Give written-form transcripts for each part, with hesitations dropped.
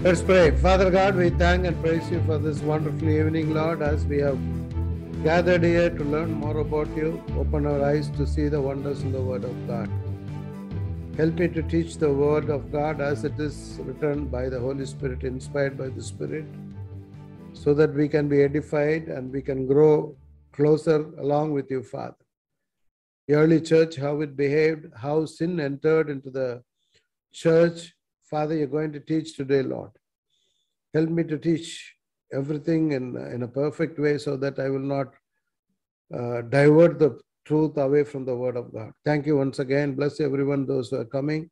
Let's pray. Father God, we thank and praise you for this wonderful evening, Lord, as we have gathered here to learn more about you. Open our eyes to see the wonders in the Word of God. Help me to teach the Word of God as it is written by the Holy Spirit, inspired by the Spirit, so that we can be edified and we can grow closer along with you, Father. The early church, how it behaved, how sin entered into the church. Father, you're going to teach today, Lord. Help me to teach everything in a perfect way so that I will not divert the truth away from the Word of God. Thank you once again. Bless everyone, those who are coming.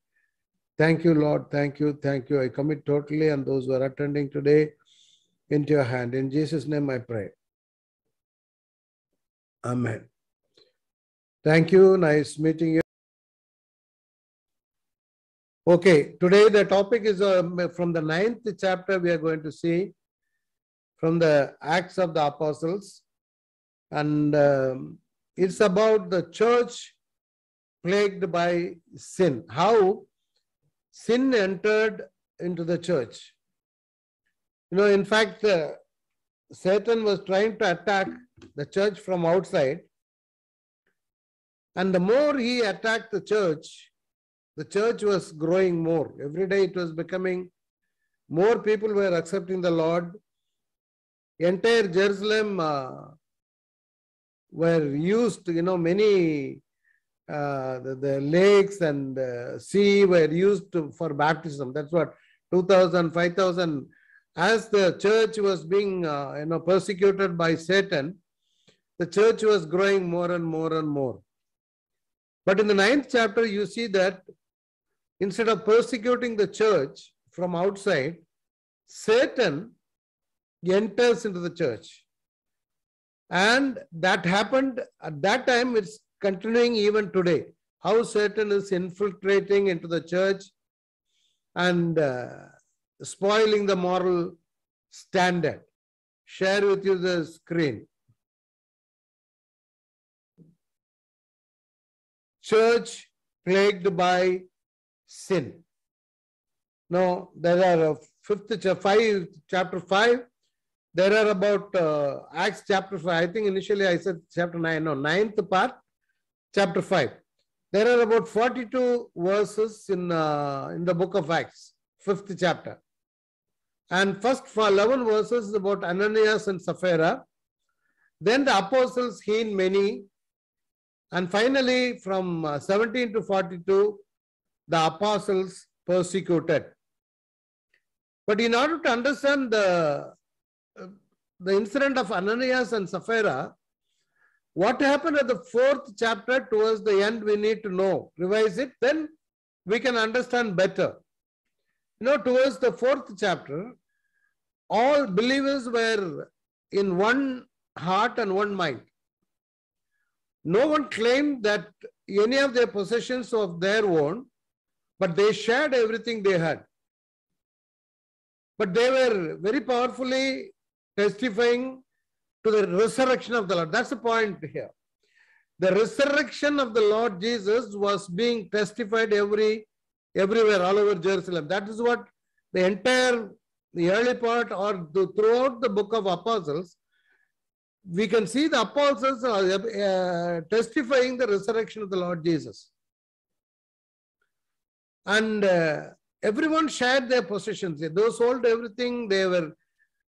Thank you, Lord. Thank you. Thank you. I commit totally and those who are attending today into your hand. In Jesus' name I pray. Amen. Thank you. Nice meeting you. Okay, today the topic is from the 9th chapter. We are going to see from the Acts of the Apostles, and it's about the church plagued by sin, how sin entered into the church. You know, in fact, Satan was trying to attack the church from outside, and the more he attacked the church was growing more. Every day it was becoming more people were accepting the Lord. Entire Jerusalem were used, many the lakes and sea were used for baptism. That's what 2,000, 5,000. As the church was being persecuted by Satan, the church was growing more and more and more. But in the 9th chapter, you see that instead of persecuting the church from outside, Satan enters into the church. And that happened at that time. It's continuing even today. How Satan is infiltrating into the church and spoiling the moral standard. Share with you the screen. Church plagued by sin. Now, there are chapter 5. There are about Acts chapter 5. I think initially I said chapter 9. No, 9th part, chapter 5. There are about 42 verses in the book of Acts, 5th chapter. And first 11 verses is about Ananias and Sapphira. Then the apostles healed many. And finally, from 17 to 42, the apostles persecuted. But in order to understand the incident of Ananias and Sapphira, what happened at the 4th chapter towards the end, we need to know. Revise it, then we can understand better. Towards the 4th chapter, all believers were in one heart and one mind. No one claimed that any of their possessions of their own, but they shared everything they had. But they were very powerfully testifying to the resurrection of the Lord. That's the point here. The resurrection of the Lord Jesus was being testified everywhere, all over Jerusalem. That is what the early part or throughout the book of Apostles, we can see the apostles testifying the resurrection of the Lord Jesus. And everyone shared their possessions. Those sold everything, they were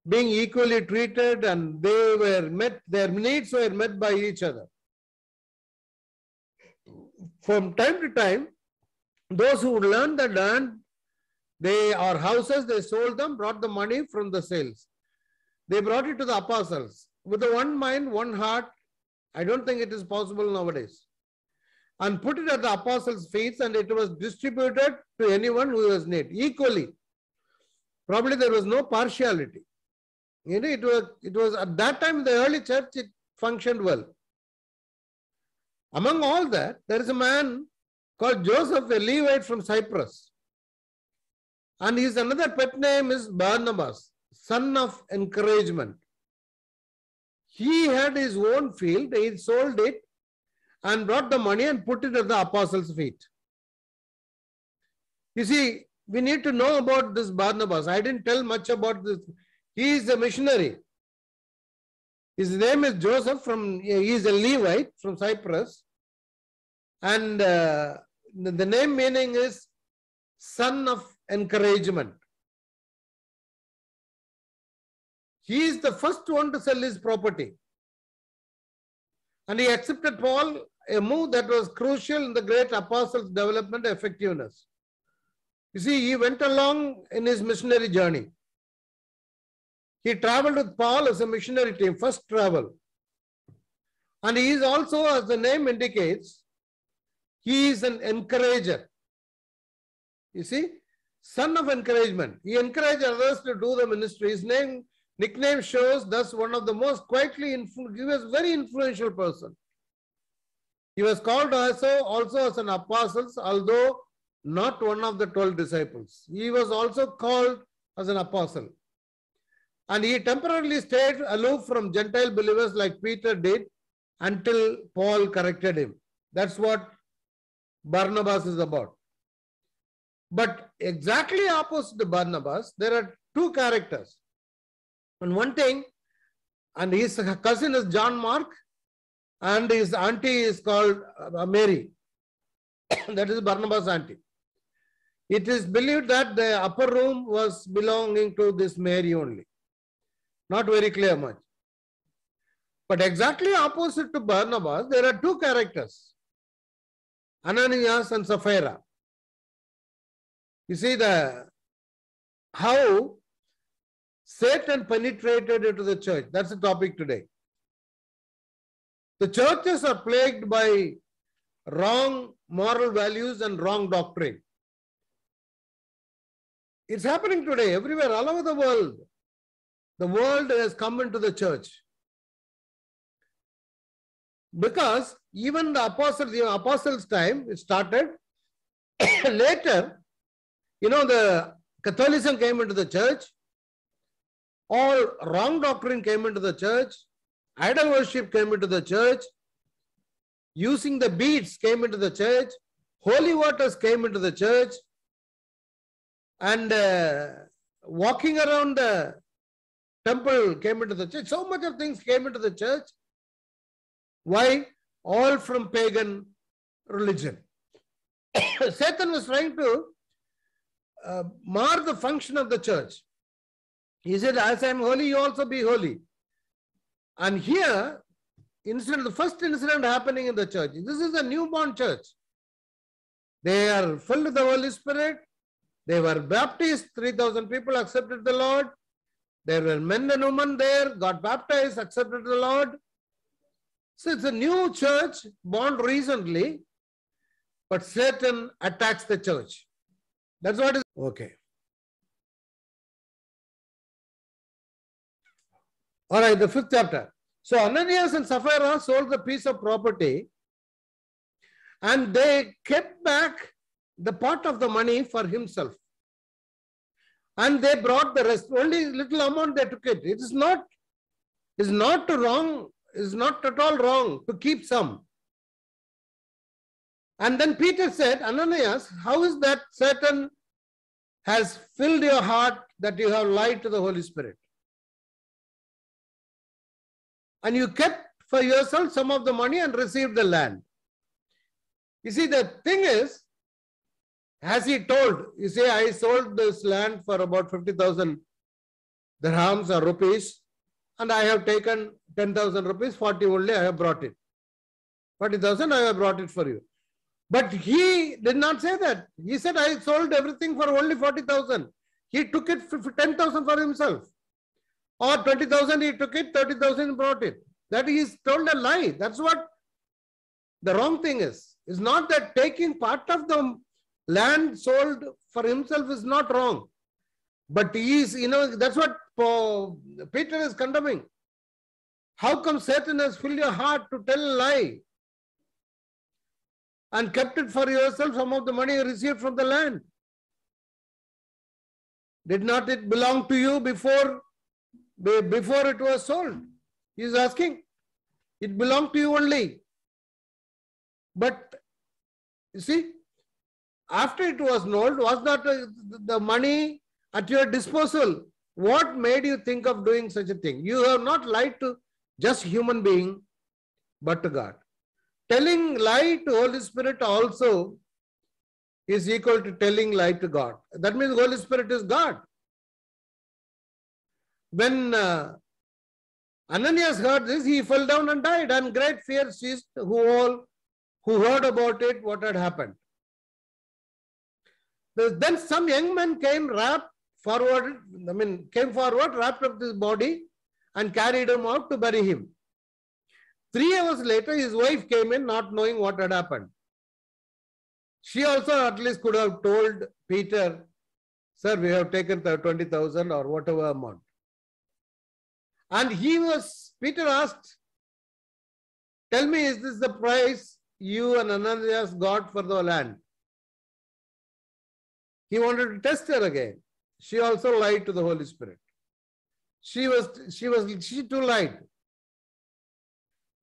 being equally treated, and their needs were met by each other. From time to time, those who learned the land, or houses, they sold them, brought the money from the sales. They brought it to the apostles. With the one mind, one heart. I don't think it is possible nowadays. And put it at the apostles' feet, and it was distributed to anyone who was need equally. Probably there was no partiality. It was at that time in the early church, it functioned well. Among all that, there is a man called Joseph, a Levite from Cyprus. And his another pet name is Barnabas, son of encouragement. He had his own field, he sold it and brought the money and put it at the apostles' feet. You see, we need to know about this Barnabas. I didn't tell much about this. He is a missionary. His name is Joseph. He is a Levite from Cyprus. And the name meaning is son of encouragement. He is the first one to sell his property. And he accepted Paul, a move that was crucial in the great apostle's development effectiveness. You see, he went along in his missionary journey. He traveled with Paul as a missionary team, first travel. And he is also, as the name indicates, he is an encourager. You see, son of encouragement. He encouraged others to do the ministry. His nickname shows thus one of the most quietly he was a very influential person. He was called also as an apostle, although not one of the 12 disciples. He was also called as an apostle. And he temporarily stayed aloof from Gentile believers like Peter did until Paul corrected him. That's what Barnabas is about. But exactly opposite to Barnabas, there are two characters. And one thing, and his cousin is John Mark, and his auntie is called Mary. That is Barnabas' auntie. It is believed that the upper room was belonging to this Mary only. Not very clear much. But exactly opposite to Barnabas, there are two characters, Ananias and Sapphira. You see how Satan penetrated into the church. That's the topic today. The churches are plagued by wrong moral values and wrong doctrine. It's happening today everywhere, all over the world. The world has come into the church. Because even the apostles' time, it started. Later, the Catholicism came into the church. All wrong doctrine came into the church. Idol worship came into the church. Using the beads came into the church. Holy waters came into the church. And walking around the temple came into the church. So much of things came into the church. Why? All from pagan religion. Satan was trying to mar the function of the church. He said, as I am holy, you also be holy. And here, the first incident happening in the church, this is a newborn church. They are filled with the Holy Spirit. They were baptized. 3,000 people accepted the Lord. There were men and women there, got baptized, accepted the Lord. So it's a new church born recently, but Satan attacks the church. That's what is okay. All right, the 5th chapter. So Ananias and Sapphira sold the piece of property and they kept back the part of the money for himself. And they brought the rest, only little amount they took it. It is not wrong, is not at all wrong to keep some. And then Peter said, Ananias, how is that Satan has filled your heart that you have lied to the Holy Spirit? And you kept for yourself some of the money and received the land. You see, the thing is, as he told, you say, I sold this land for about 50,000 dirhams or rupees, and I have taken 10,000 rupees, 40 only I have brought it. 40,000 I have brought it for you. But he did not say that. He said, I sold everything for only 40,000. He took it for 10,000 for himself. Or 20,000 he took it, 30,000 brought it. That he is told a lie. That's what the wrong thing is. It's not that taking part of the land sold for himself is not wrong. But he is, that's what Peter is condemning. How come Satan has filled your heart to tell a lie and kept it for yourself, some of the money you received from the land? Did not it belong to you before it was sold? He is asking. It belonged to you only. But you see, after it was known, was not the money at your disposal. What made you think of doing such a thing? You have not lied to just human being, but to God. Telling lie to Holy Spirit also is equal to telling lie to God. That means Holy Spirit is God. When Ananias heard this, he fell down and died, and great fear seized who heard about it, what had happened. Then some young men came forward, wrapped up his body and carried him out to bury him. 3 hours later, his wife came in, not knowing what had happened. She also at least could have told Peter, sir, we have taken the 20,000 or whatever amount. And Peter asked, tell me, is this the price you and Ananias got for the land? He wanted to test her again. She also lied to the Holy Spirit. She too lied.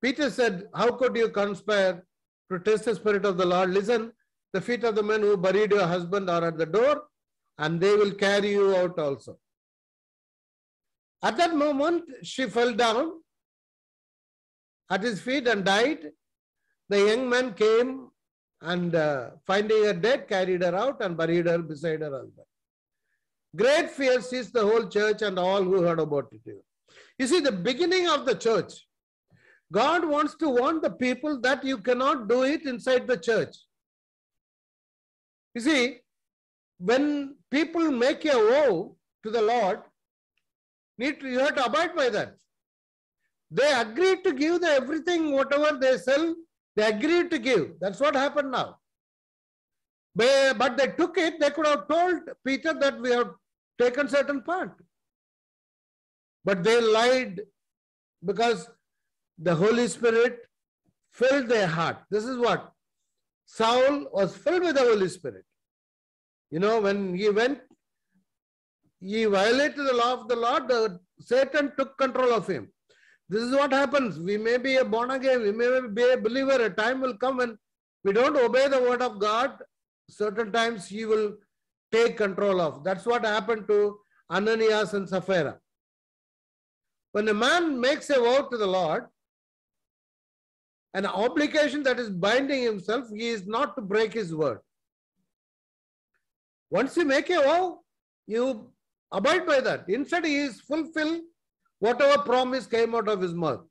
Peter said, how could you conspire to test the Spirit of the Lord? Listen, the feet of the men who buried your husband are at the door, and they will carry you out also. At that moment, she fell down at his feet and died. The young man came and finding her dead, carried her out and buried her beside her husband. Great fear seized the whole church and all who heard about it. You see, the beginning of the church, God wants to warn the people that you cannot do it inside the church. You see, when people make a vow to the Lord, you have to abide by that. They agreed to give everything, whatever they sell, they agreed to give. That's what happened now. But they took it, they could have told Peter that we have taken certain part. But they lied because the Holy Spirit filled their heart. This is what? Saul was filled with the Holy Spirit. You know, when he went, he violated the law of the Lord, Satan took control of him. This is what happens. We may be a born again, we may be a believer. A time will come when we don't obey the word of God. Certain times he will take control of. That's what happened to Ananias and Sapphira. When a man makes a vow to the Lord, an obligation that is binding himself, he is not to break his word. Once you make a vow, you abide by that. Instead, he is fulfill whatever promise came out of his mouth.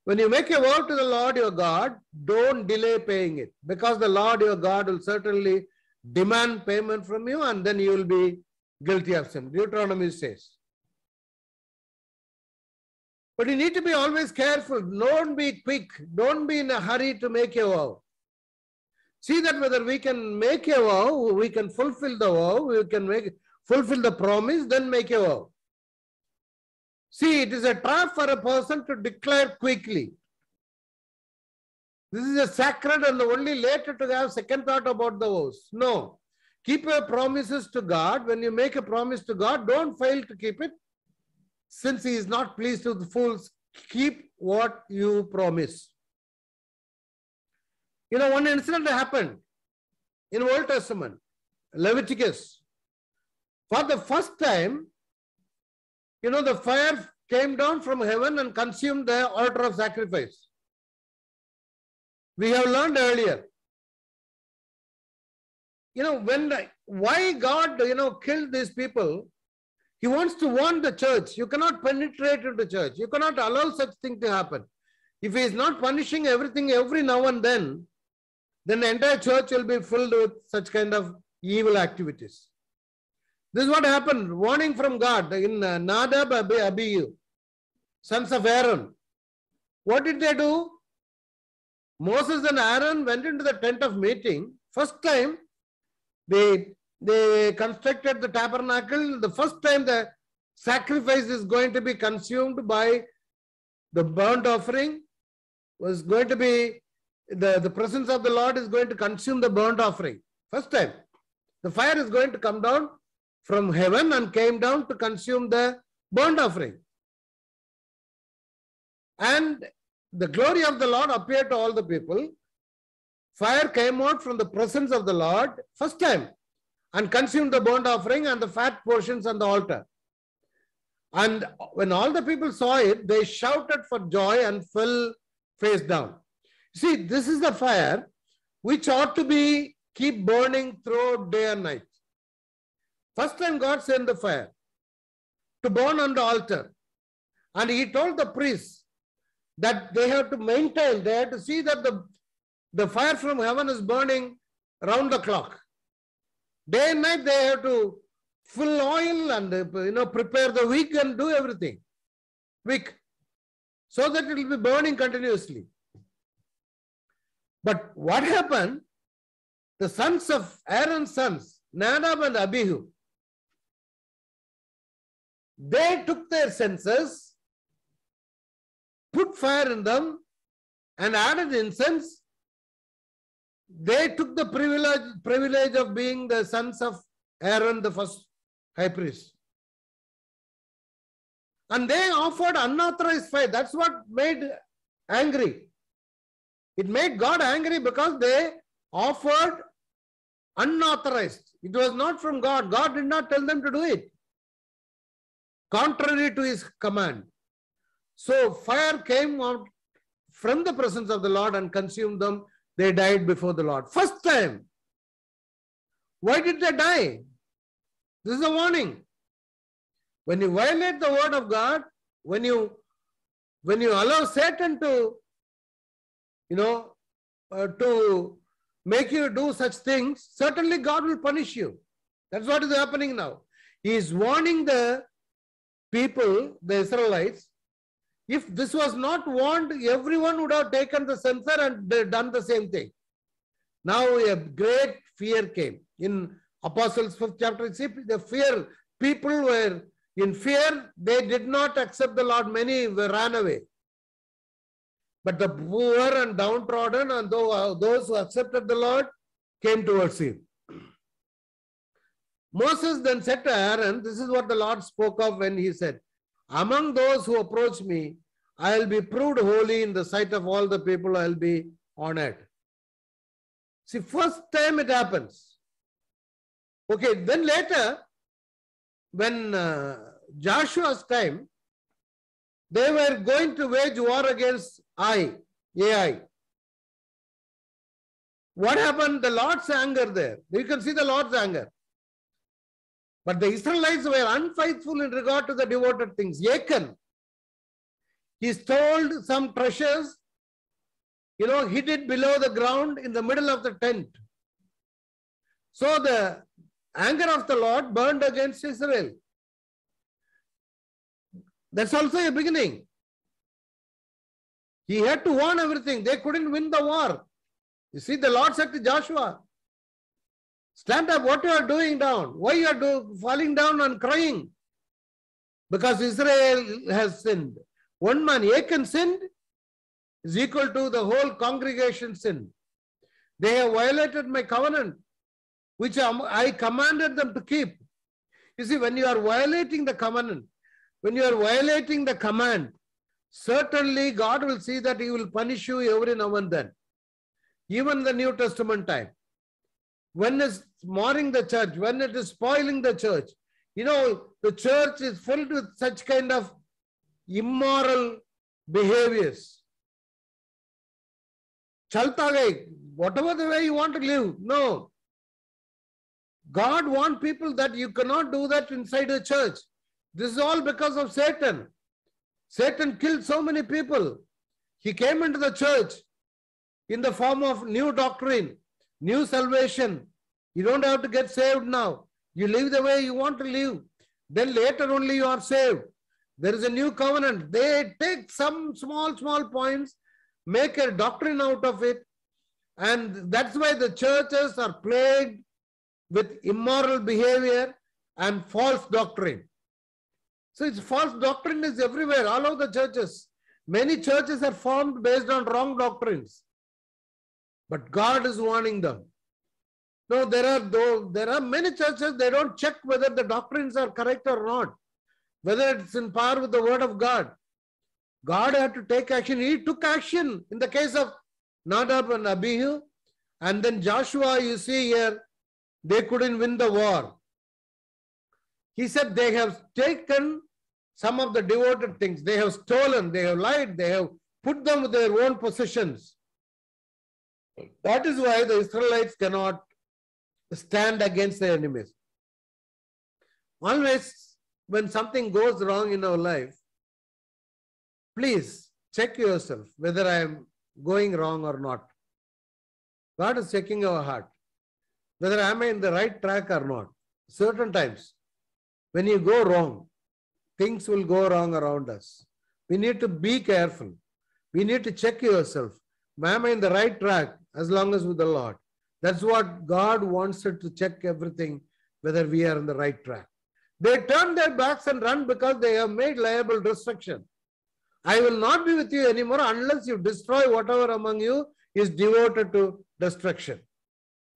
When you make a vow to the Lord your God, don't delay paying it, because the Lord your God will certainly demand payment from you, and then you will be guilty of sin. Deuteronomy says. But you need to be always careful. Don't be quick. Don't be in a hurry to make a vow. See that whether we can make a vow, we can fulfill the vow, we can fulfill the promise, then make a vow. See, it is a trap for a person to declare quickly. This is a sacred and only later to have second thought about the vows. No. Keep your promises to God. When you make a promise to God, don't fail to keep it. Since he is not pleased with the fools, keep what you promise. You know, one incident happened in Old Testament, Leviticus. For the first time, you know, the fire came down from heaven and consumed the altar of sacrifice. We have learned earlier. You know, why God, killed these people? He wants to warn the church. You cannot penetrate into church. You cannot allow such thing to happen. If he is not punishing everything every now and then the entire church will be filled with such kind of evil activities. This is what happened. Warning from God in Nadab, Abihu, sons of Aaron. What did they do? Moses and Aaron went into the tent of meeting. First time they constructed the tabernacle. The first time the sacrifice is going to be consumed by the burnt offering was going to be, the presence of the Lord is going to consume the burnt offering. First time. The fire is going to come down from heaven and came down to consume the burnt offering. And the glory of the Lord appeared to all the people. fire came out from the presence of the Lord first time and consumed the burnt offering and the fat portions on the altar. And when all the people saw it, they shouted for joy and fell face down. See, this is the fire which ought to be keep burning throughout day and night. First time God sent the fire to burn on the altar. And he told the priests that they have to maintain, they have to see that the fire from heaven is burning round the clock. Day and night they have to fill oil and prepare the wick and do everything. Wick. So that it will be burning continuously. But what happened? The sons of Aaron's sons, Nadab and Abihu, they took their censers, put fire in them, and added incense. They took the privilege of being the sons of Aaron, the first high priest. And they offered unauthorized fire. That's what made angry. It made God angry because they offered unauthorized. It was not from God. God did not tell them to do it. Contrary to his command. So fire came out from the presence of the Lord and consumed them. They died before the Lord. First time. Why did they die? This is a warning. When you violate the word of God, when you allow Satan to make you do such things, certainly God will punish you. That's what is happening now. He is warning the people, the Israelites. If this was not warned, everyone would have taken the censer and done the same thing. Now a great fear came. In Apostles 5th chapter, see the fear. People were in fear. They did not accept the Lord. Many ran away. But the poor and downtrodden and those who accepted the Lord came towards him. Moses then said to Aaron, this is what the Lord spoke of when he said, among those who approach me, I will be proved holy in the sight of all the people. I will be honored. See, first time it happens. Okay, then later, when Joshua's time, they were going to wage war against Ai. What happened? The Lord's anger there. You can see the Lord's anger. But the Israelites were unfaithful in regard to the devoted things. Achan, he stole some treasures, hid it below the ground in the middle of the tent. So the anger of the Lord burned against Israel. That's also a beginning. He had to warn everything. They couldn't win the war. You see, the Lord said to Joshua, stand up, what you are doing down? Why you are falling down and crying? Because Israel has sinned. One man, Achan, sinned is equal to the whole congregation sin. They have violated my covenant, which I commanded them to keep. You see, when you are violating the covenant, when you are violating the command, certainly God will see that he will punish you every now and then. Even the New Testament time. When it's marring the church, when it is spoiling the church, the church is filled with such kind of immoral behaviors. Chalta gai, whatever the way you want to live. No. God wants people that you cannot do that inside the church. This is all because of Satan. Satan killed so many people. He came into the church in the form of new doctrine, new salvation. You don't have to get saved now. You live the way you want to live. Then later only you are saved. There is a new covenant. They take some small points, make a doctrine out of it. And that's why the churches are plagued with immoral behavior and false doctrine. So it's false doctrine is everywhere, all over the churches. Many churches are formed based on wrong doctrines. But God is warning them. No, there are many churches, they don't check whether the doctrines are correct or not, whether it's in par with the word of God. God had to take action. He took action in the case of Nadab and Abihu. And then Joshua, you see here, they couldn't win the war. He said they have taken some of the devoted things. They have stolen, they have lied, they have put them with their own possessions. That is why the Israelites cannot stand against their enemies. Always, when something goes wrong in our life, please check yourself whether I am going wrong or not. God is checking our heart, whether am I in the right track or not. Certain times, when you go wrong, things will go wrong around us. We need to be careful. We need to check yourself. Am I in the right track as long as with the Lord? That's what God wants us to check everything, whether we are in the right track. They turn their backs and run because they have made liable destruction. I will not be with you anymore unless you destroy whatever among you is devoted to destruction.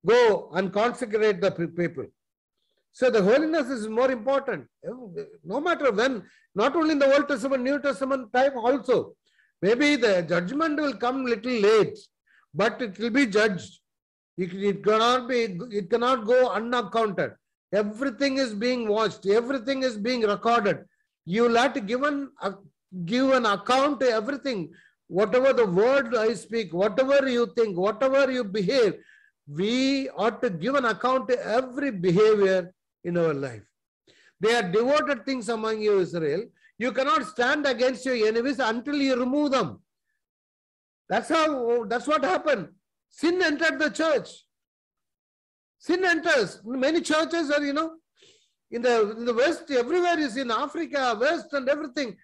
Go and consecrate the people. So the holiness is more important. No matter when, not only in the Old Testament, New Testament time also. Maybe the judgment will come little late, but it will be judged. It cannot go unaccounted. Everything is being watched. Everything is being recorded. You will have to give an account to everything. Whatever the word I speak, whatever you think, whatever you behave, we ought to give an account to every behavior in our life. They are devoted things among you, Israel. You cannot stand against your enemies until you remove them. That's what happened. Sin entered the church. Sin enters. Many churches are, in the West, everywhere is in Africa, West and everything.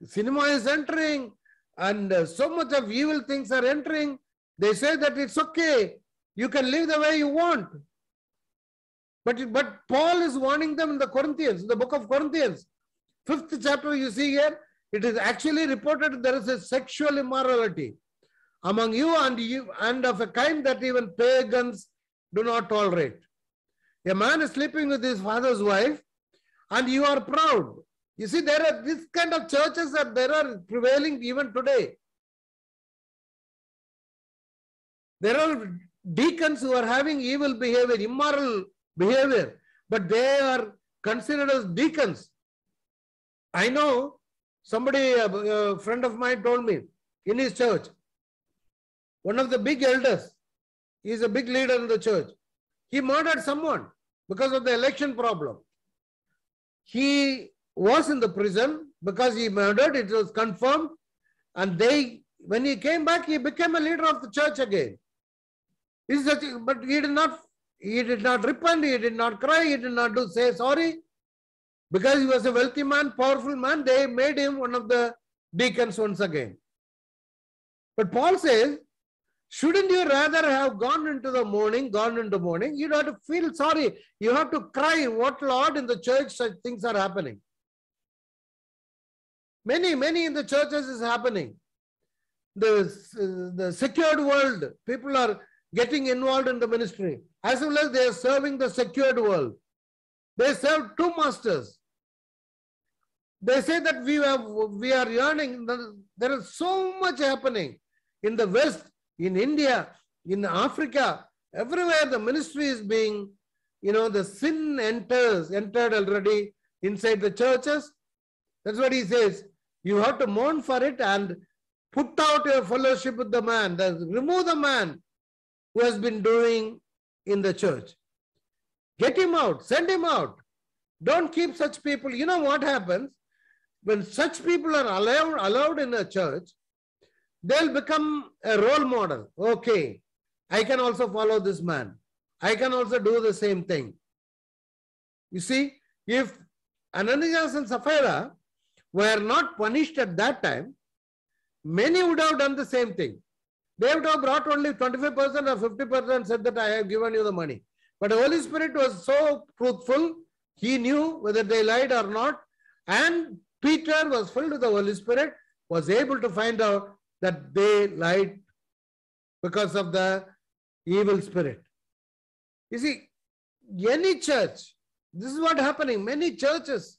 Cinema is entering and so much of evil things are entering. They say that it's okay. You can live the way you want. But Paul is warning them in the Corinthians, in the book of Corinthians. 5th chapter you see here, it is actually reported there is a sexual immorality among you and of a kind that even pagans do not tolerate. A man is sleeping with his father's wife and you are proud. You see, there are this kind of churches that there are prevailing even today. There are deacons who are having evil behavior, immoral behavior, but they are considered as deacons. I know somebody, a friend of mine told me in his church, one of the big elders, he is a big leader in the church. He murdered someone because of the election problem. He was in the prison because he murdered, it was confirmed, and when he came back, he became a leader of the church again. But he did not repent, he did not cry, he did not say sorry. Because he was a wealthy man, powerful man, they made him one of the deacons once again. But Paul says, shouldn't you rather have gone into mourning? You have to feel sorry. You have to cry, what Lord, in the church such things are happening. Many in the churches is happening. The secured world, people are getting involved in the ministry. As well as they are serving the secured world. They serve two masters. They say that we are yearning. There is so much happening in the West, in India, in Africa, everywhere the ministry is being, the sin entered already inside the churches. That's what he says. You have to mourn for it and put out your fellowship with the man. Remove the man who has been doing in the church. Get him out, send him out. Don't keep such people. You know what happens? When such people are allowed in a church, they'll become a role model. Okay, I can also follow this man. I can also do the same thing. You see, if Ananias and Sapphira were not punished at that time, many would have done the same thing. They would have brought only 25% or 50% and said that I have given you the money. But the Holy Spirit was so truthful, he knew whether they lied or not. And Peter was filled with the Holy Spirit, was able to find out that they lied because of the evil spirit. You see, any church, this is what happening. Many churches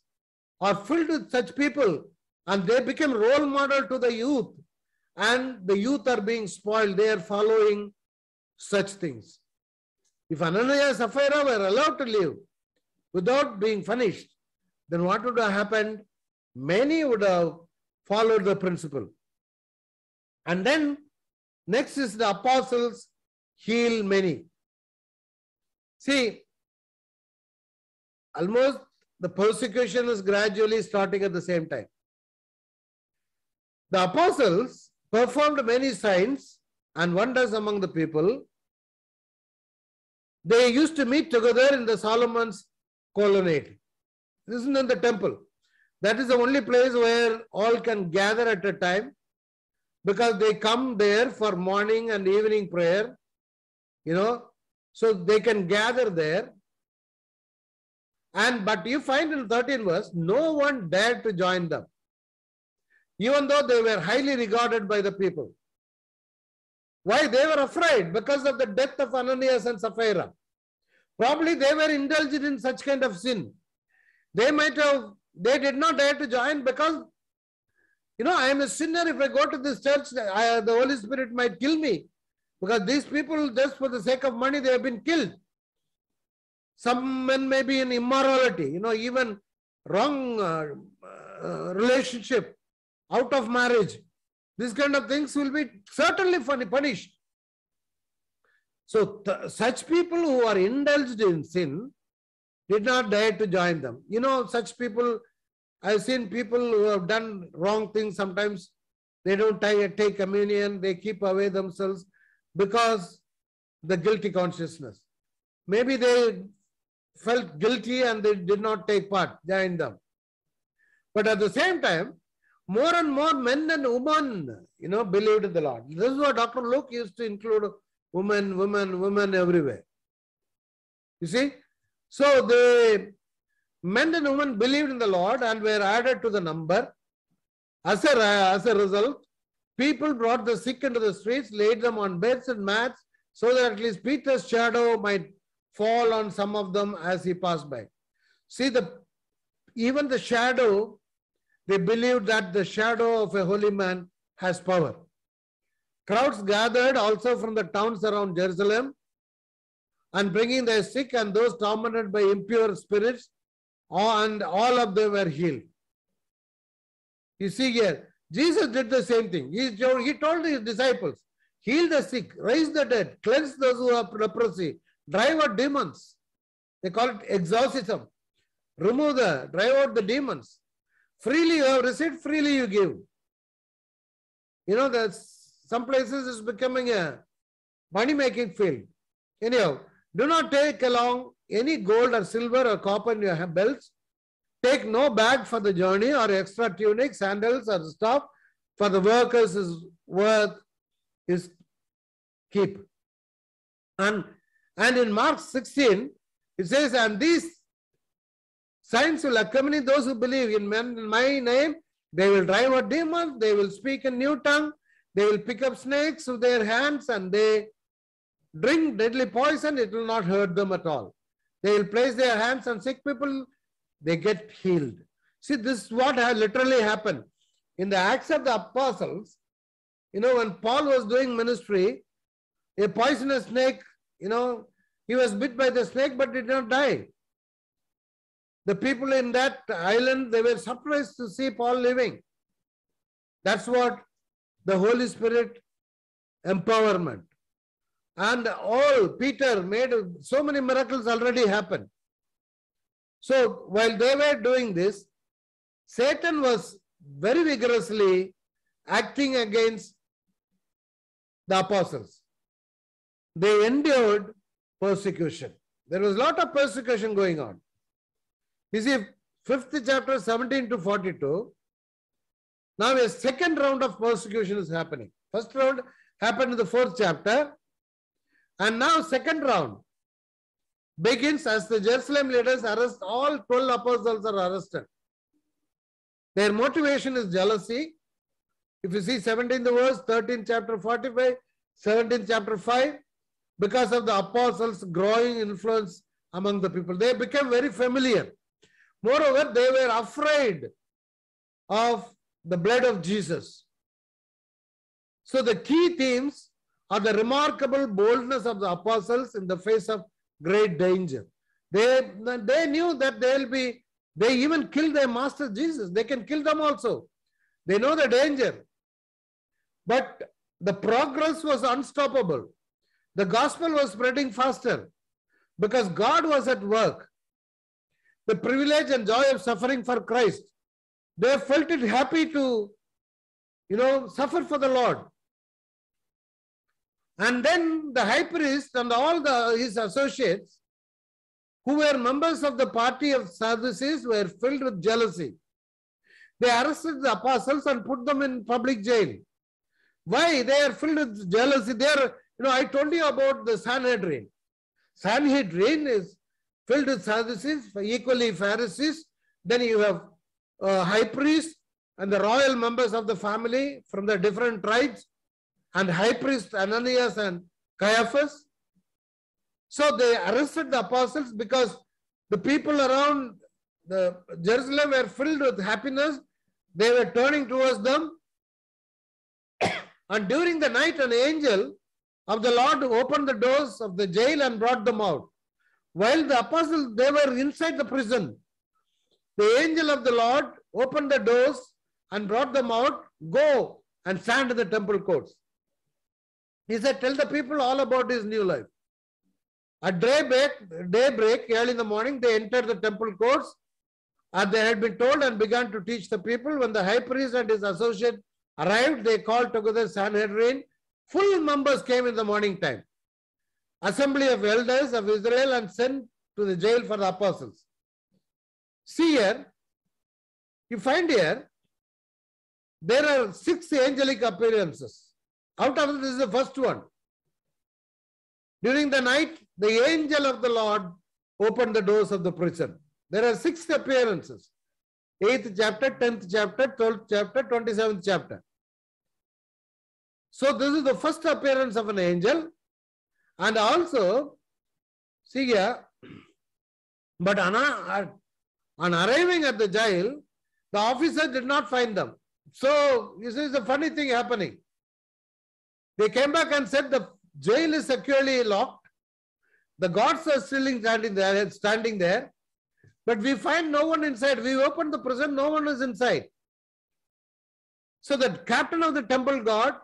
are filled with such people and they become role model to the youth. And the youth are being spoiled. They are following such things. If Ananias and Sapphira were allowed to live without being punished, then what would have happened? Many would have followed the principle. And then next is the apostles heal many. See, almost the persecution is gradually starting at the same time. The apostles performed many signs and wonders among the people. They used to meet together in the Solomon's colonnade. This is in the temple. That is the only place where all can gather at a time, because they come there for morning and evening prayer, so they can gather there. But you find in 13th verse, no one dared to join them, even though they were highly regarded by the people. Why? They were afraid because of the death of Ananias and Sapphira. Probably they were indulged in such kind of sin. They did not dare to join because, I am a sinner. If I go to this church, the Holy Spirit might kill me, because these people, just for the sake of money, they have been killed. Some men may be in immorality, even wrong relationship, out of marriage. These kind of things will be certainly punished. So such people who are indulged in sin did not dare to join them. Such people, I've seen people who have done wrong things. Sometimes they don't take communion, they keep away themselves because the guilty consciousness. Maybe they felt guilty and they did not take part, join them. But at the same time, more and more men and women, believed in the Lord. This is what Dr. Luke used to include: women everywhere. You see? So the men and women believed in the Lord and were added to the number. As a result, people brought the sick into the streets, laid them on beds and mats, so that at least Peter's shadow might fall on some of them as he passed by. See, even the shadow, they believed that the shadow of a holy man has power. Crowds gathered also from the towns around Jerusalem, and bringing their sick and those tormented by impure spirits, and all of them were healed. You see here, Jesus did the same thing. He told his disciples, heal the sick, raise the dead, cleanse those who have leprosy, drive out demons. They call it exorcism. Drive out the demons. Freely you have received, freely you give. Some places it's becoming a money-making field. Anyhow, do not take along any gold or silver or copper in your belts. Take no bag for the journey or extra tunic, sandals or stuff, for the workers' worth is keep. And in Mark 16, it says, and these signs will accompany those who believe in my name. They will drive out demons, they will speak in new tongue, they will pick up snakes with their hands, and they drink deadly poison, it will not hurt them at all. They will place their hands on sick people, they get healed. See, this is what literally happened. In the Acts of the Apostles, when Paul was doing ministry, a poisonous snake, he was bit by the snake but did not die. The people in that island, they were surprised to see Paul living. That's what the Holy Spirit empowerment. And Peter made so many miracles already happen. So while they were doing this, Satan was very vigorously acting against the apostles. They endured persecution. There was a lot of persecution going on. You see, 5th chapter 17 to 42, now a second round of persecution is happening. First round happened in the 4th chapter, and now second round begins as the Jerusalem leaders arrest all 12 apostles are arrested. Their motivation is jealousy. If you see 17th verse, 13th chapter 45, 17th chapter 5, because of the apostles' growing influence among the people, they became very familiar. Moreover, they were afraid of the blood of Jesus. So the key themes or the remarkable boldness of the apostles in the face of great danger. They knew that they even killed their master Jesus. They can kill them also. They know the danger. But the progress was unstoppable. The gospel was spreading faster because God was at work. The privilege and joy of suffering for Christ. They felt it happy to, suffer for the Lord. And then the high priest and all his associates, who were members of the party of Sadducees, were filled with jealousy. They arrested the apostles and put them in public jail. Why? They are filled with jealousy. They are, I told you about the Sanhedrin. Sanhedrin is filled with Sadducees, equally Pharisees. Then you have high priest and the royal members of the family from the different tribes, and high priest Ananias and Caiaphas. So they arrested the apostles because the people around Jerusalem were filled with happiness. They were turning towards them. And during the night, an angel of the Lord opened the doors of the jail and brought them out. While the apostles, they were inside the prison. The angel of the Lord opened the doors and brought them out. Go and stand in the temple courts. He said, tell the people all about his new life. At daybreak, early in the morning, they entered the temple courts as they had been told and began to teach the people. When the high priest and his associate arrived, they called together Sanhedrin. Full members came in the morning time. Assembly of elders of Israel, and sent to the jail for the apostles. See here, you find here, there are 6 angelic appearances. Out of this is the first one. During the night, the angel of the Lord opened the doors of the prison. There are 6 appearances. 8th chapter, 10th chapter, 12th chapter, 27th chapter. So this is the first appearance of an angel. And also, see here, but on arriving at the jail, the officer did not find them. So, you see, it's a funny thing happening. They came back and said the jail is securely locked. The guards are still standing there. But we find no one inside. We opened the prison, no one is inside. So the captain of the temple guard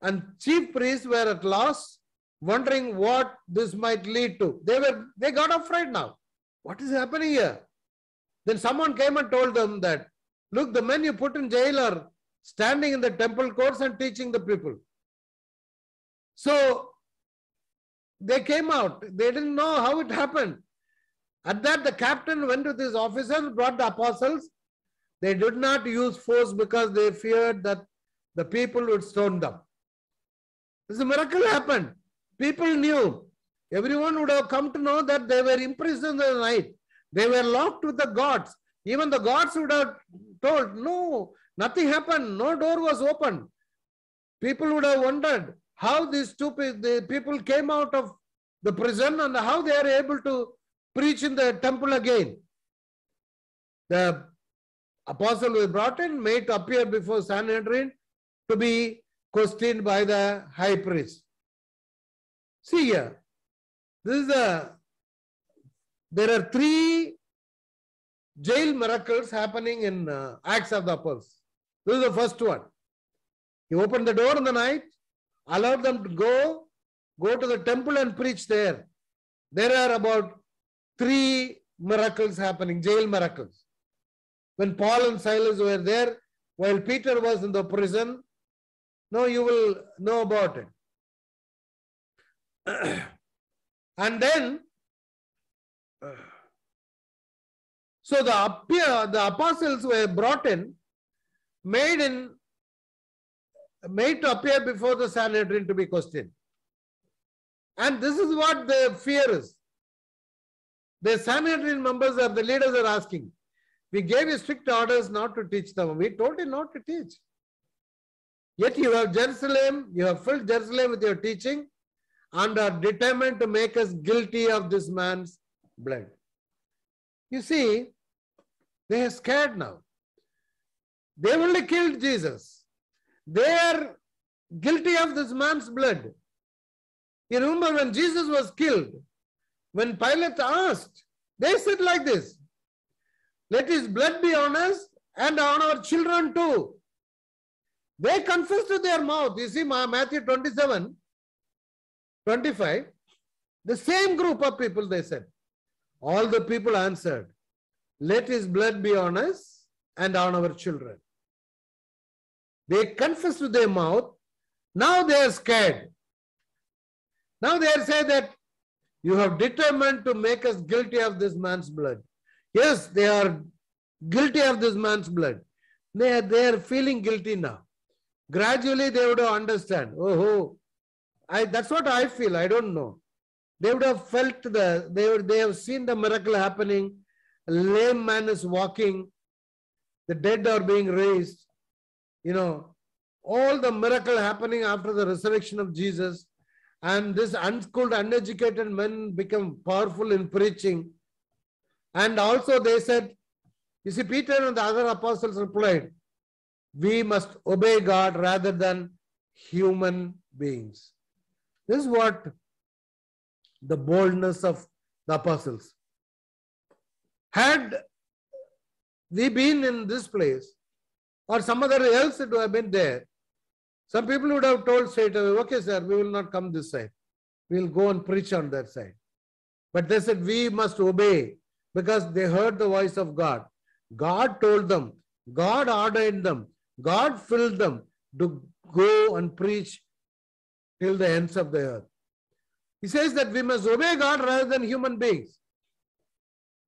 and chief priests were at loss, wondering what this might lead to. They got afraid now. What is happening here? Then someone came and told them that, look, the men you put in jail are standing in the temple courts and teaching the people. So they came out. They didn't know how it happened. At that, the captain went with his officers, brought the apostles. They did not use force because they feared that the people would stone them. This miracle happened. People knew. Everyone would have come to know that they were imprisoned in the night. They were locked with the gods. Even the gods would have told, no, nothing happened. No door was opened. People would have wondered how these the people came out of the prison and how they are able to preach in the temple again. The apostle was brought in, made to appear before Sanhedrin to be questioned by the high priest. See here, there are 3 jail miracles happening in Acts of the Apostles. This is the first one. He opened the door in the night, allowed them to go to the temple and preach there. There are about 3 miracles happening, jail miracles. When Paul and Silas were there, while Peter was in the prison, now you will know about it. And then, so the apostles were brought in, made to appear before the Sanhedrin to be questioned. And this is what the fear is. The Sanhedrin members or the leaders are asking, we gave you strict orders not to teach them. We told you not to teach. Yet you have Jerusalem, you have filled Jerusalem with your teaching and are determined to make us guilty of this man's blood. You see, they are scared now. They only killed Jesus. They are guilty of this man's blood. You remember when Jesus was killed, when Pilate asked, they said like this, let his blood be on us and on our children too. They confessed with their mouth. You see, Matthew 27, 25, the same group of people, they said. All the people answered, let his blood be on us and on our children. They confessed with their mouth. Now they are scared. Now they are saying that you have determined to make us guilty of this man's blood. Yes, they are guilty of this man's blood. They are feeling guilty now. Gradually they would have understand. Oh, that's what I feel. I don't know. They would have felt they have seen the miracle happening. A lame man is walking. The dead are being raised. You know, all the miracle happening after the resurrection of Jesus. And this unschooled, uneducated men become powerful in preaching. And also they said, you see, Peter and the other apostles replied, we must obey God rather than human beings. This is what the boldness of the apostles. Had we been in this place or some other else that would have been there, some people would have told straight away, okay, sir, we will not come this side. We will go and preach on that side. But they said, we must obey because they heard the voice of God. God told them, God ordained them, God filled them to go and preach till the ends of the earth. He says that we must obey God rather than human beings,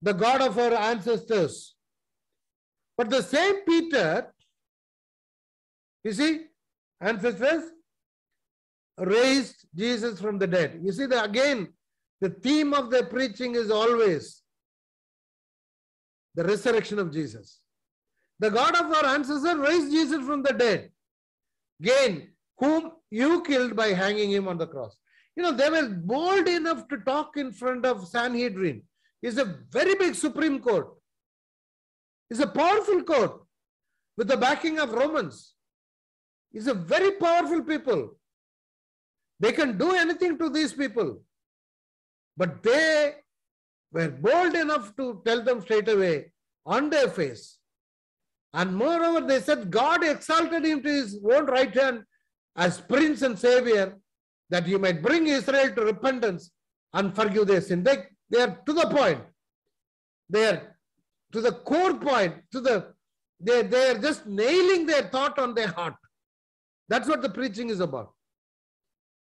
the God of our ancestors. But the same Peter, you see, ancestors raised Jesus from the dead. You see, again, the theme of the preaching is always the resurrection of Jesus. The God of our ancestors raised Jesus from the dead. Again, whom you killed by hanging him on the cross. You know, they were bold enough to talk in front of Sanhedrin. It's a very big Supreme Court. It's a powerful court with the backing of Romans. It's a very powerful people. They can do anything to these people. But they were bold enough to tell them straight away on their face. And moreover, they said God exalted him to his own right hand as Prince and Savior, that he might bring Israel to repentance and forgive their sin. They are to the point. They are to the core point. They are just nailing their thought on their heart. That's what the preaching is about.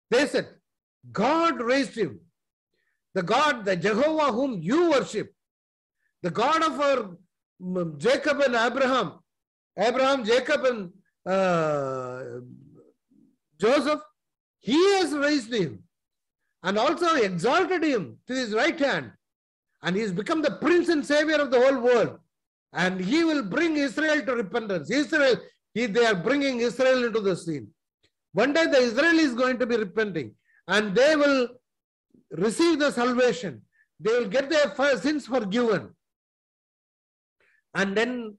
They said, God raised him. The God, the Jehovah whom you worship. The God of our Jacob and Abraham, Jacob and Joseph, he has raised him and also exalted him to his right hand. And he has become the Prince and Savior of the whole world. And he will bring Israel to repentance. They are bringing Israel into the scene. One day the Israel is going to be repenting and they will receive the salvation. They will get their sins forgiven. And then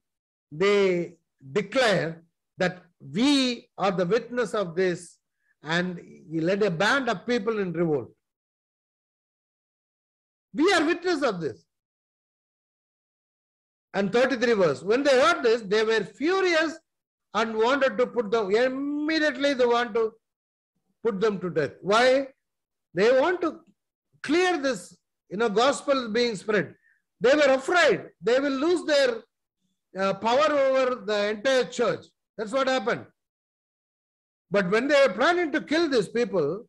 they declare that we are the witness of this, and he led a band of people in revolt. We are witness of this. And 33 verse, when they heard this, they were furious and wanted to put them, immediately they want to put them to death. Why? They want to clear this, gospel being spread. They were afraid they will lose their power over the entire church. That's what happened. But when they were planning to kill these people,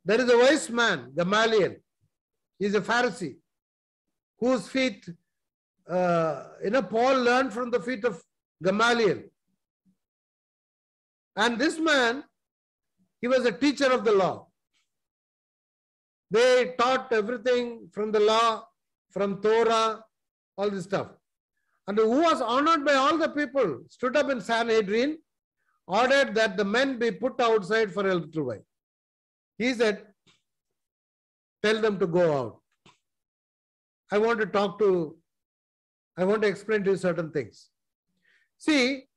there is a wise man, Gamaliel. He's a Pharisee whose feet, Paul learned from the feet of Gamaliel. And this man, he was a teacher of the law. They taught everything from the law, from Torah, all this stuff. And who was honored by all the people, stood up in Sanhedrin, ordered that the men be put outside for a little while. He said, tell them to go out. I want to explain to you certain things. See,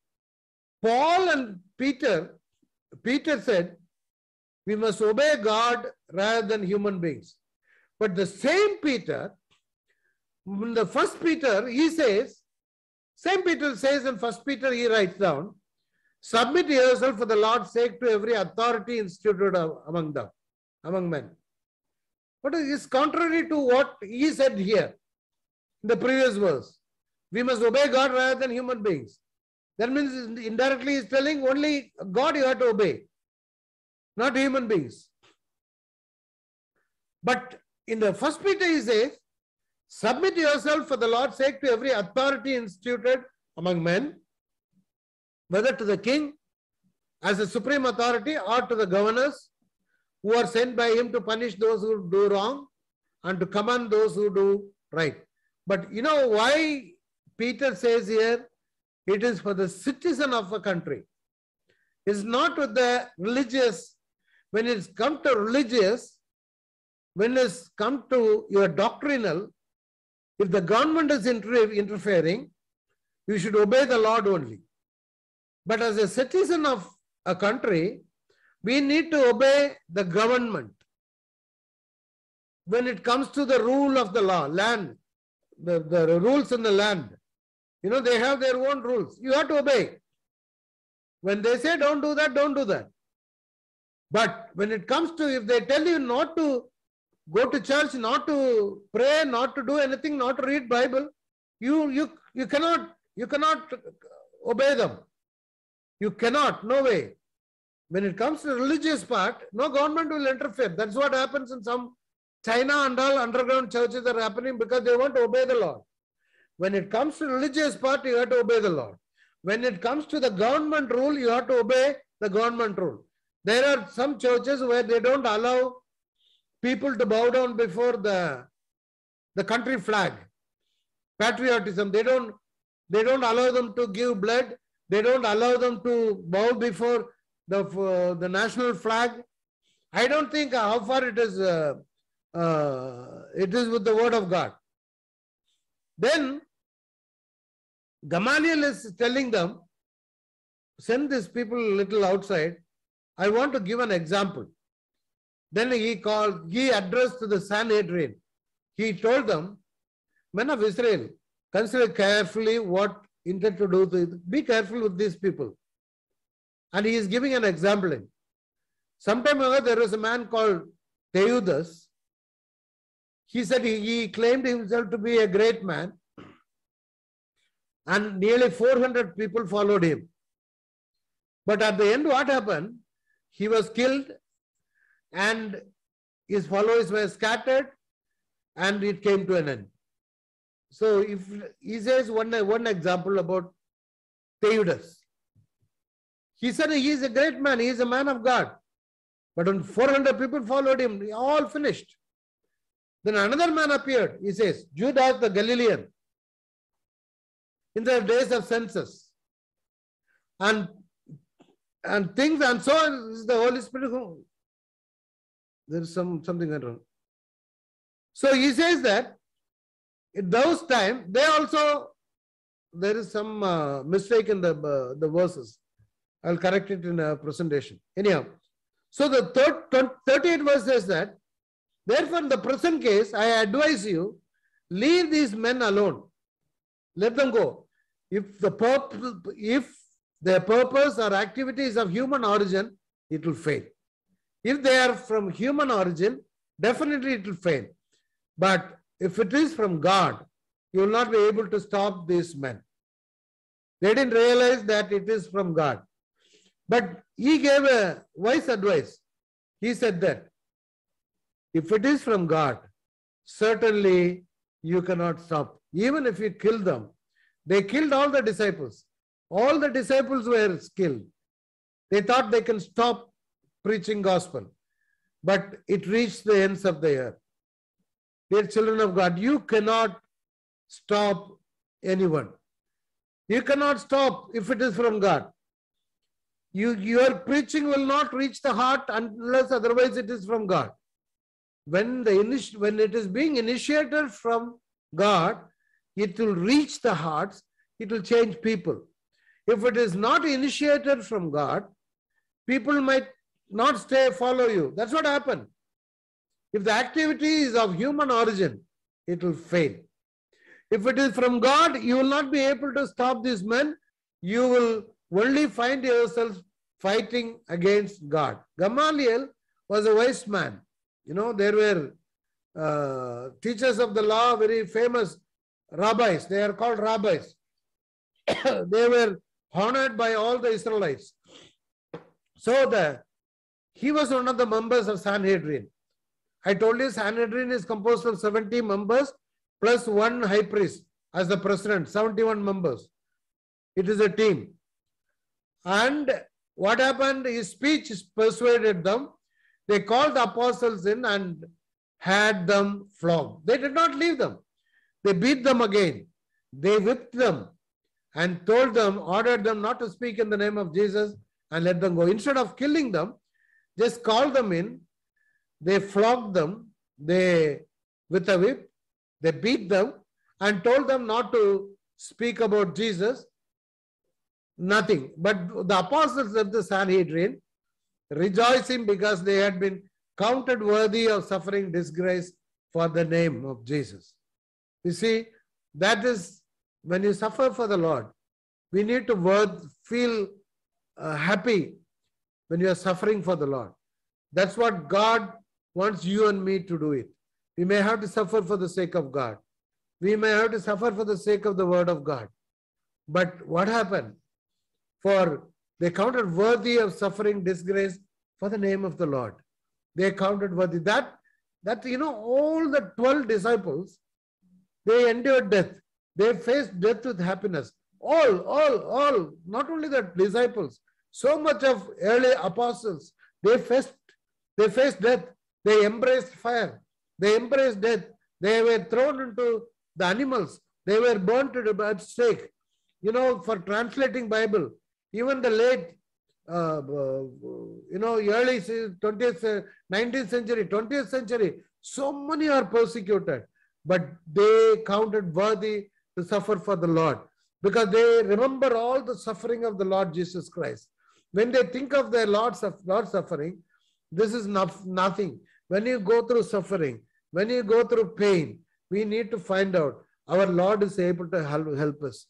Paul and Peter Peter said, we must obey God rather than human beings. But the same Peter, in the first Peter, he says, same Peter says in first Peter, he writes down, submit yourself for the Lord's sake to every authority instituted among men. But it is contrary to what he said here in the previous verse. We must obey God rather than human beings. That means indirectly he is telling only God you have to obey, not human beings. But in the first Peter he says, submit yourself for the Lord's sake to every authority instituted among men, whether to the king as a supreme authority or to the governors who are sent by him to punish those who do wrong and to command those who do right. But you know why Peter says here, it is for the citizen of a country. It's not with the religious. When it's come to religious, when it's come to your doctrinal, if the government is interfering, you should obey the Lord only. But as a citizen of a country, we need to obey the government. When it comes to the rule of the law, land, the rules in the land, you know, they have their own rules. You have to obey. When they say don't do that, don't do that. But when it comes to, if they tell you not to go to church, not to pray, not to do anything, not to read Bible, you cannot obey them. You cannot, no way. When it comes to the religious part, no government will interfere. That's what happens in some China and all underground churches are happening because they want to obey the Lord. When it comes to religious part, you have to obey the Lord. When it comes to the government rule, you have to obey the government rule. There are some churches where they don't allow people to bow down before the country flag. Patriotism, they don't allow them to give blood. They don't allow them to bow before the national flag. I don't think how far it is with the word of God. Then Gamaliel is telling them, send these people a little outside. I want to give an example. Then he addressed to the Sanhedrin. He told them, men of Israel, consider carefully what intend to do. Be careful with these people. And he is giving an example. Sometime ago, there was a man called Theudas. He said he claimed himself to be a great man. And nearly 400 people followed him. But at the end, what happened? He was killed and his followers were scattered and it came to an end. So if he says one example about Theudas. He said he is a great man, he is a man of God. But when 400 people followed him, they all finished. Then another man appeared, he says, Judas the Galilean, in the days of census. And things, and so is the Holy Spirit. There is something wrong. So he says that in those times, there is some mistake in the verses. I'll correct it in a presentation. Anyhow, so the 38th verse says that, therefore in the present case, I advise you, leave these men alone. Let them go. If their purpose or activities of human origin, it will fail. If they are from human origin, definitely it will fail. But if it is from God, you will not be able to stop these men. They didn't realize that it is from God. But he gave a wise advice. He said that if it is from God, certainly you cannot stop. Even if you kill them, they killed all the disciples. All the disciples were killed. They thought they can stop preaching gospel. But it reached the ends of the earth. Dear children of God, you cannot stop anyone. You cannot stop if it is from God. Your preaching will not reach the heart unless otherwise it is from God. When it is being initiated from God, it will reach the hearts, it will change people. If it is not initiated from God, people might not follow you. That's what happened. If the activity is of human origin, it will fail. If it is from God, you will not be able to stop these men. You will only find yourself fighting against God. Gamaliel was a wise man. You know, there were teachers of the law, very famous rabbis. They are called rabbis. They were honored by all the Israelites. So he was one of the members of Sanhedrin. I told you Sanhedrin is composed of 70 members plus one high priest as the president, 71 members. It is a team. And what happened? His speech persuaded them. They called the apostles in and had them flogged. They did not leave them. They beat them again. They whipped them and told them, ordered them not to speak in the name of Jesus and let them go. Instead of killing them, just called them in. They flogged them. With a whip, they beat them and told them not to speak about Jesus. Nothing. But the apostles of the Sanhedrin, rejoicing because they had been counted worthy of suffering disgrace for the name of Jesus. You see, that is when you suffer for the Lord, we need to feel happy when you are suffering for the Lord. That's what God wants you and me to do it. We may have to suffer for the sake of God. We may have to suffer for the sake of the word of God. But what happened? They counted worthy of suffering disgrace for the name of the Lord. They counted worthy. That all the 12 disciples, they endured death. They faced death with happiness. All, not only the disciples, so much of early apostles, they faced death. They embraced fire. They embraced death. They were thrown into the animals. They were burnt at stake. For translating Bible, even the late, early 20th, 19th century, 20th century, so many are persecuted, but they counted worthy to suffer for the Lord because they remember all the suffering of the Lord Jesus Christ. When they think of their Lord's suffering, this is nothing. When you go through suffering, when you go through pain, we need to find out our Lord is able to help us.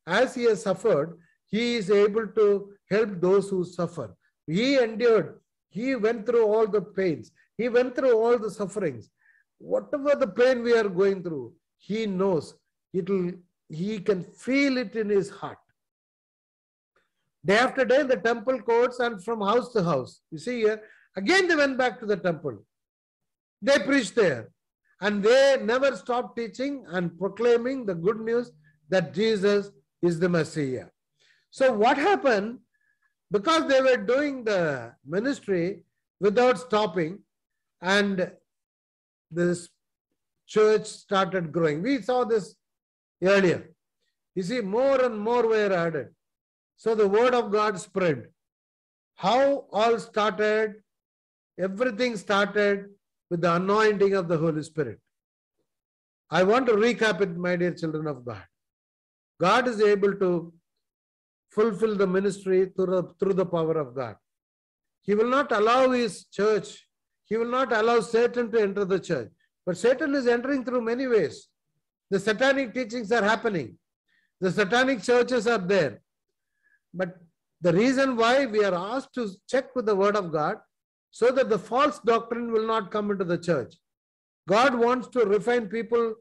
As he has suffered, he is able to help those who suffer. He endured. He went through all the pains. He went through all the sufferings. Whatever the pain we are going through, he knows. He can feel it in his heart. Day after day in the temple courts and from house to house. You see here, again they went back to the temple. They preached there. And they never stopped teaching and proclaiming the good news that Jesus is the Messiah. So what happened? Because they were doing the ministry without stopping, and this church started growing. We saw this earlier. You see, more and more were added. So the word of God spread. How all started? Everything started with the anointing of the Holy Spirit. I want to recap it, my dear children of God. God is able to fulfill the ministry through the power of God. He will not allow his church. He will not allow Satan to enter the church. But Satan is entering through many ways. The satanic teachings are happening. The satanic churches are there. But the reason why we are asked to check with the word of God, so that the false doctrine will not come into the church. God wants to refine people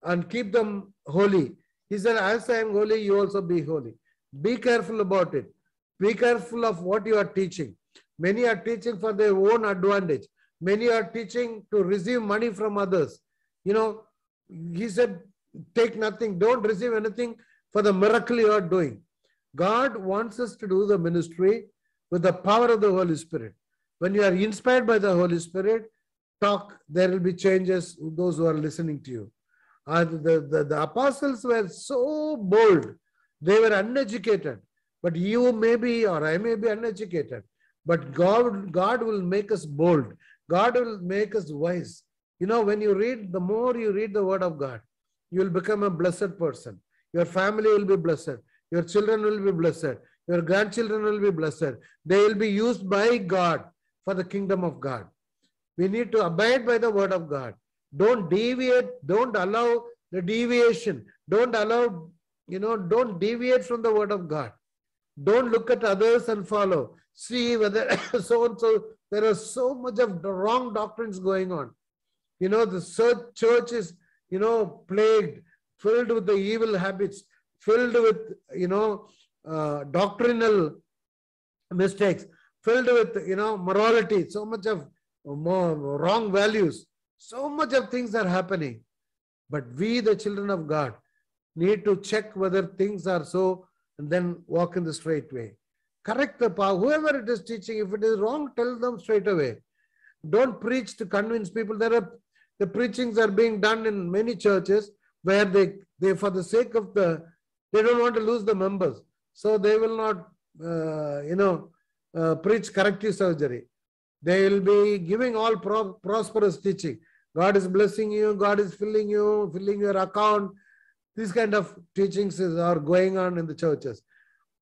and keep them holy. He said, as I am holy, you also be holy. Be careful about it. Be careful of what you are teaching. Many are teaching for their own advantage. Many are teaching to receive money from others. He said, take nothing. Don't receive anything for the miracle you are doing. God wants us to do the ministry with the power of the Holy Spirit. When you are inspired by the Holy Spirit, talk, there will be changes, those who are listening to you. The apostles were so bold. They were uneducated. But you may be, or I may be uneducated. But God will make us bold. God will make us wise. When you read, the more you read the word of God, you will become a blessed person. Your family will be blessed. Your children will be blessed. Your grandchildren will be blessed. They will be used by God for the kingdom of God. We need to abide by the word of God. Don't deviate. Don't allow the deviation. Don't allow, don't deviate from the word of God. Don't look at others and follow. See whether so and so, there are so much of the wrong doctrines going on. The church is, plagued, filled with the evil habits, filled with, doctrinal mistakes, filled with, morality, so much of wrong values. So much of things are happening. But we, the children of God, need to check whether things are so and then walk in the straight way. Correct the path. Whoever it is teaching, if it is wrong, tell them straight away. Don't preach to convince people. The preachings are being done in many churches where they for the sake of they don't want to lose the members. So they will not, preach corrective surgery. They will be giving all prosperous teaching. God is blessing you. God is filling your account. These kind of teachings are going on in the churches.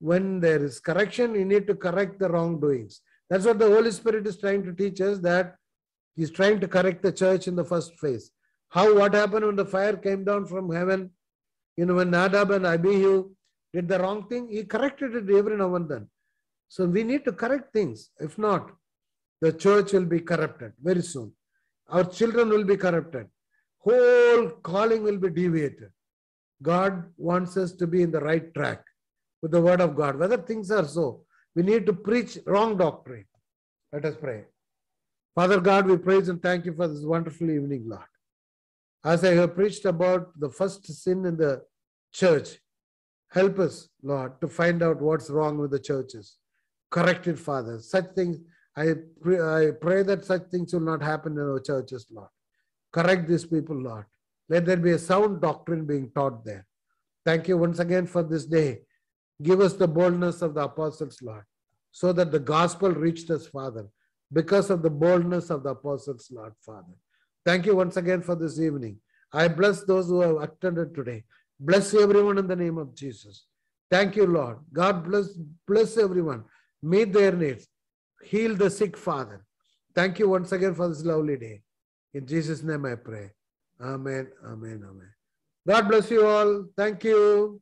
When there is correction, you need to correct the wrongdoings. That's what the Holy Spirit is trying to teach us, that He's trying to correct the church in the first phase. What happened when the fire came down from heaven? When Nadab and Abihu did the wrong thing, He corrected it every now and then. So we need to correct things. If not, the church will be corrupted very soon. Our children will be corrupted. Whole calling will be deviated. God wants us to be in the right track with the word of God. Whether things are so, we need to preach wrong doctrine. Let us pray. Father God, we praise and thank you for this wonderful evening, Lord. As I have preached about the first sin in the church, help us, Lord, to find out what's wrong with the churches. Correct it, Father. Such things, I pray that such things will not happen in our churches, Lord. Correct these people, Lord. Let there be a sound doctrine being taught there. Thank you once again for this day. Give us the boldness of the apostles, Lord, so that the gospel reached us, Father, because of the boldness of the apostles, Lord, Father. Thank you once again for this evening. I bless those who have attended today. Bless everyone in the name of Jesus. Thank you, Lord. God bless everyone. Meet their needs. Heal the sick, Father. Thank you once again for this lovely day. In Jesus' name I pray. Amen, amen, amen. God bless you all. Thank you.